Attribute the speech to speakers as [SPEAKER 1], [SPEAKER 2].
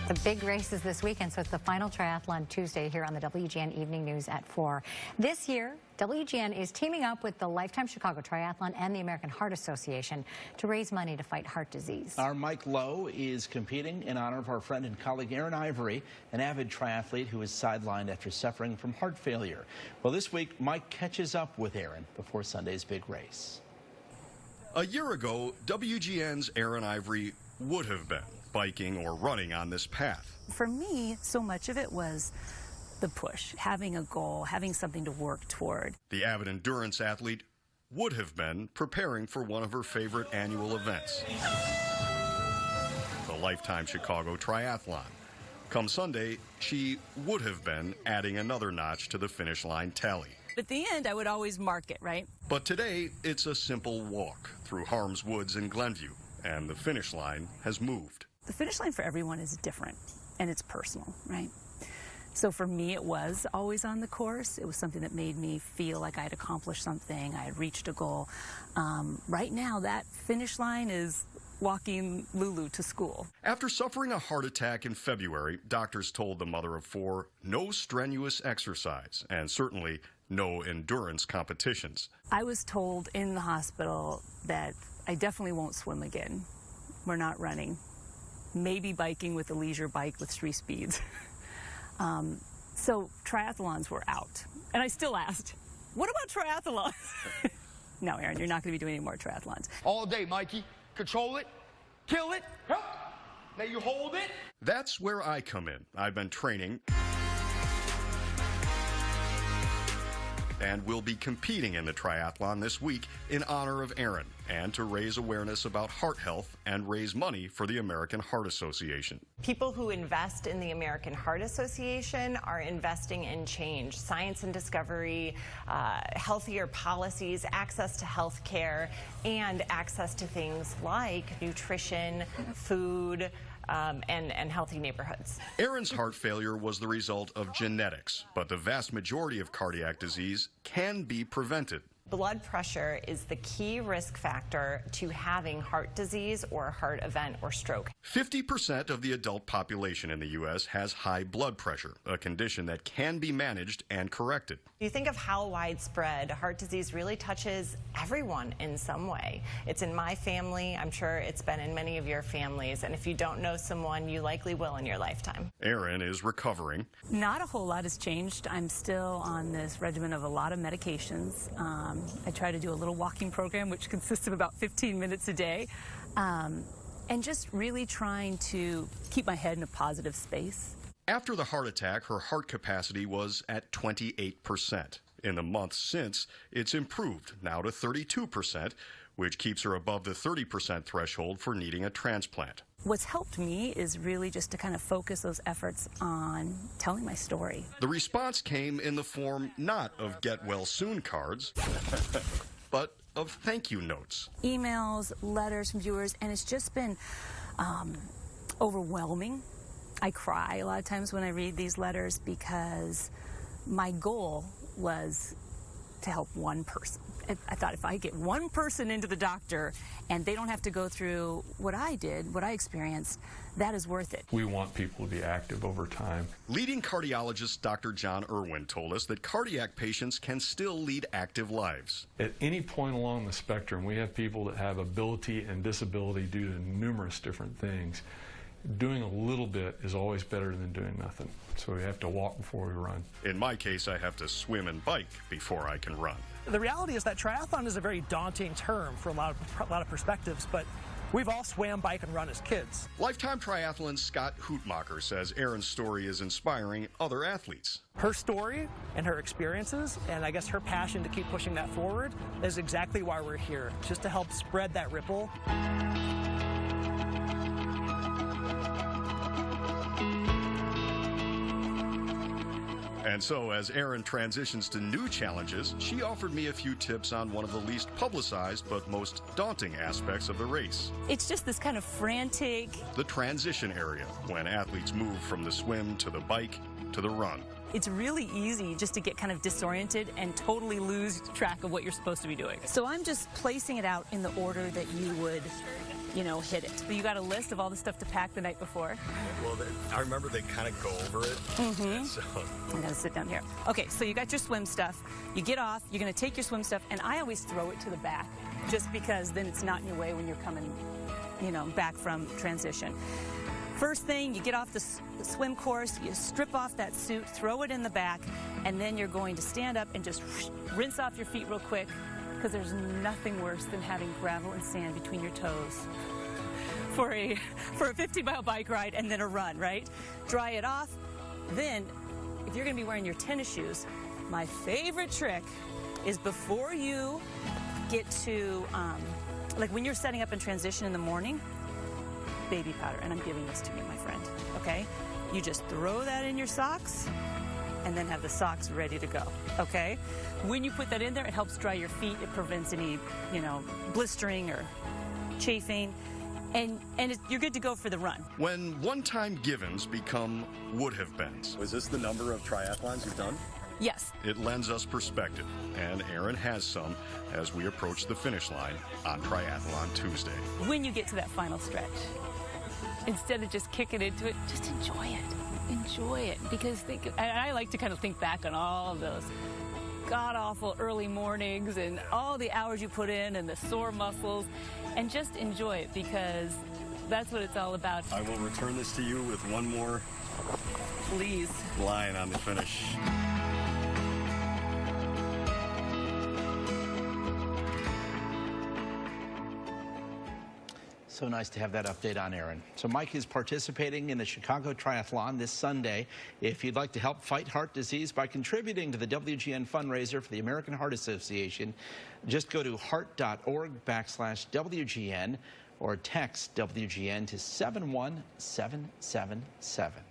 [SPEAKER 1] The big races this weekend, so it's the final triathlon Tuesday here on the WGN Evening News at 4. This year, WGN is teaming up with the Lifetime Chicago Triathlon and the American Heart Association to raise money to fight heart disease.
[SPEAKER 2] Our Mike Lowe is competing in honor of our friend and colleague Erin Ivory, an avid triathlete who was sidelined after suffering from heart failure. Well, this week, Mike catches up with Erin before Sunday's big race.
[SPEAKER 3] A year ago, WGN's Erin Ivory would have been biking or running on this path.
[SPEAKER 4] For me, so much of it was the push, having a goal, having something to work toward.
[SPEAKER 3] The avid endurance athlete would have been preparing for one of her favorite annual events, the Lifetime Chicago Triathlon. Come Sunday, she would have been adding another notch to the finish line tally.
[SPEAKER 4] At the end, I would always mark it, right?
[SPEAKER 3] But today, it's a simple walk through Harms Woods in Glenview, and the finish line has moved.
[SPEAKER 4] The finish line for everyone is different, and it's personal, right? So for me, it was always on the course. It was something that made me feel like I had accomplished something, I had reached a goal. Right now, that finish line is walking Lulu to school.
[SPEAKER 3] After suffering a heart attack in February, doctors told the mother of four no strenuous exercise, and certainly no endurance competitions.
[SPEAKER 4] I was told in the hospital that I definitely won't swim again. We're not running. Maybe biking with a leisure bike with 3 speeds. So triathlons were out. And I still asked, what about triathlons? No, Erin, you're not going to be doing any more triathlons.
[SPEAKER 5] All day, Mikey. Control it, kill it, help. Now you hold it.
[SPEAKER 3] That's where I come in. I've been training and will be competing in the triathlon this week in honor of Erin and to raise awareness about heart health and raise money for the American Heart Association.
[SPEAKER 6] People who invest in the American Heart Association are investing in change, science and discovery, healthier policies, access to health care, and access to things like nutrition, food, and healthy neighborhoods.
[SPEAKER 3] Erin's heart failure was the result of genetics, but the vast majority of cardiac disease can be prevented.
[SPEAKER 6] Blood pressure is the key risk factor to having heart disease or a heart event or stroke.
[SPEAKER 3] 50% of the adult population in the U.S. has high blood pressure, a condition that can be managed and corrected.
[SPEAKER 6] You think of how widespread heart disease really touches everyone in some way. It's in my family. I'm sure it's been in many of your families. And if you don't know someone, you likely will in your lifetime.
[SPEAKER 3] Erin is recovering.
[SPEAKER 4] Not a whole lot has changed. I'm still on this regimen of a lot of medications. I try to do a little walking program, which consists of about 15 minutes a day, and just really trying to keep my head in a positive space.
[SPEAKER 3] After the heart attack, her heart capacity was at 28%. In the months since, it's improved now to 32%, which keeps her above the 30% threshold for needing a transplant.
[SPEAKER 4] What's helped me is really just to kind of focus those efforts on telling my story.
[SPEAKER 3] The response came in the form not of get-well-soon cards, but of thank you notes.
[SPEAKER 4] Emails, letters from viewers, and it's just been overwhelming. I cry a lot of times when I read these letters because my goal was to help one person. I thought if I get one person into the doctor and they don't have to go through what I did, what I experienced, that is worth it.
[SPEAKER 7] We want people to be active over time.
[SPEAKER 3] Leading cardiologist Dr. John Irwin told us that cardiac patients can still lead active lives.
[SPEAKER 7] At any point along the spectrum, we have people that have ability and disability due to numerous different things. Doing a little bit is always better than doing nothing. So we have to walk before we run.
[SPEAKER 3] In my case, I have to swim and bike before I can run.
[SPEAKER 8] The reality is that triathlon is a very daunting term for a lot of perspectives, but we've all swam, bike, and run as kids.
[SPEAKER 3] Lifetime triathlon Scott Hootmacher says Erin's story is inspiring other athletes.
[SPEAKER 8] Her story and her experiences, and I guess her passion to keep pushing that forward, is exactly why we're here, just to help spread that ripple.
[SPEAKER 3] And so, as Erin transitions to new challenges, she offered me a few tips on one of the least publicized but most daunting aspects of the race.
[SPEAKER 4] It's just this kind of frantic...
[SPEAKER 3] the transition area, when athletes move from the swim to the bike to the run.
[SPEAKER 4] It's really easy just to get kind of disoriented and totally lose track of what you're supposed to be doing. So I'm just placing it out in the order that you would you know, hit it. So you got a list of all the stuff to pack the night before?
[SPEAKER 3] Well, I remember they kind of go over it. So.
[SPEAKER 4] I'm going to sit down here. Okay, so you got your swim stuff. You get off, you're going to take your swim stuff, and I always throw it to the back just because then it's not in your way when you're coming, you know, back from transition. First thing, you get off the swim course, you strip off that suit, throw it in the back, and then you're going to stand up and just rinse off your feet real quick, because there's nothing worse than having gravel and sand between your toes for a 50-mile bike ride and then a run, right? Dry it off. Then, if you're going to be wearing your tennis shoes, my favorite trick is before you get to, like when you're setting up in transition in the morning, baby powder, and I'm giving this to you, my friend, okay? You just throw that in your socks and then have the socks ready to go, okay? When you put that in there, it helps dry your feet. It prevents any, you know, blistering or chafing, and you're good to go for the run.
[SPEAKER 3] When one-time givens become would-have-beens.
[SPEAKER 9] Was this the number of triathlons you've done?
[SPEAKER 4] Yes.
[SPEAKER 3] It lends us perspective, and Erin has some as we approach the finish line on Triathlon Tuesday.
[SPEAKER 4] When you get to that final stretch, instead of just kicking into it, just enjoy it. Enjoy it, because I like to kind of think back on all of those god-awful early mornings and all the hours you put in and the sore muscles, and just enjoy it, because that's what it's all about.
[SPEAKER 9] I will return this to you with one more
[SPEAKER 4] Please.
[SPEAKER 9] line on the finish.
[SPEAKER 2] So nice to have that update on Erin. So Mike is participating in the Chicago Triathlon this Sunday. If you'd like to help fight heart disease by contributing to the WGN fundraiser for the American Heart Association, just go to heart.org/WGN or text WGN to 71777.